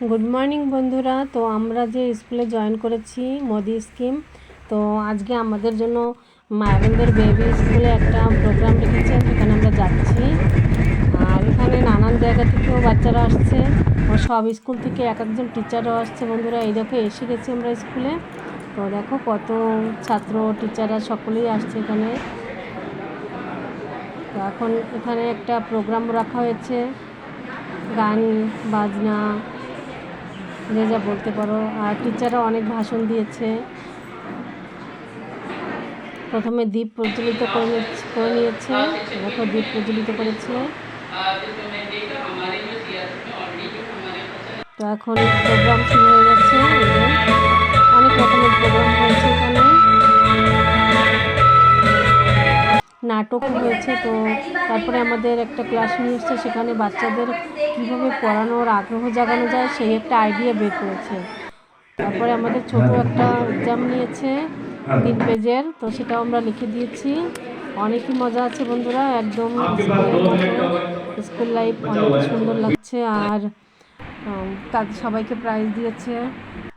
Good morning বন্ধুরা। তো আমরা যে স্কুলে জয়েন করেছি মোদি স্কিম, তো আজকে আমাদের জন্য মায়াবন্ধের বেবি স্কুলে একটা প্রোগ্রাম রেখেছে, সেখানে আমরা যাচ্ছি। আর এখানে নানান জায়গা থেকেও বাচ্চারা আসছে, ও সব স্কুল থেকে এক একজন টিচারও আসছে। বন্ধুরা এই দেখো এসে গেছি আমরা স্কুলে। তো দেখো কত ছাত্র টিচাররা সকলেই আসছে এখানে। তো এখন এখানে একটা প্রোগ্রাম রাখা হয়েছে, গান বাজনা যে যা বলতে পারো। আর টিচাররা অনেক ভাষণ দিয়েছে। প্রথমে দ্বীপ প্রজ্বলিত করে নিয়েছে, দেখো দ্বীপ প্রজ্বলিত করেছে। তো এখন প্রোগ্রাম শুরু হয়ে গেছে। অনেক রকমের প্রোগ্রাম হয়েছে, এখানে নাটক হয়েছে। তো তারপরে আমাদের একটা ক্লাস নিয়ে এসছে, সেখানে বাচ্চাদের কীভাবে পড়ানোর আগ্রহ জাগানো যায় সেই একটা আইডিয়া বের করেছে। তারপরে আমাদের ছোট একটা এক্সাম নিয়েছে 3 পেজের, তো সেটাও আমরা লিখে দিয়েছি। অনেকই মজা আছে বন্ধুরা, একদম স্কুল লাইফ অনেক সুন্দর লাগছে। আর তাদের সবাইকে প্রাইজ দিয়েছে,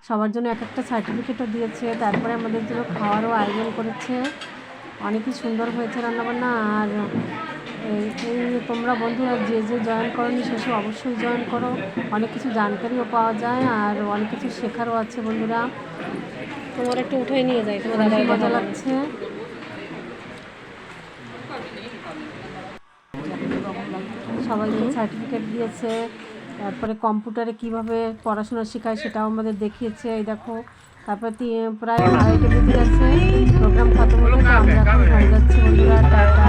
সবার জন্য এক একটা সার্টিফিকেটও দিয়েছে। তারপরে আমাদের জন্য খাওয়ারও আয়োজন করেছে। অনেকই সুন্দর হয়েছে রান্নাবান্না। আর এই তোমরা বন্ধুরা যে যে জয়েন করোনি শেষে অবশ্যই জয়েন করো, অনেক কিছু জানকারিও পাওয়া যায় আর অনেক কিছু শেখারও আছে বন্ধুরা। তোমার একটু উঠে নিয়ে যাই, তোমার দাদার মজা লাগছে। সবাইকে সার্টিফিকেট দিয়েছে। তারপরে কম্পিউটারে কিভাবে পড়াশোনা শেখায় সেটাও আমাদের দেখিয়েছে। এই দেখো তারপরে প্রায় 2:30 বেজে গেছে, প্রোগ্রাম খতম হলে। তো আমরা এখন হয়ে যাচ্ছি বন্ধুরা, টাটা।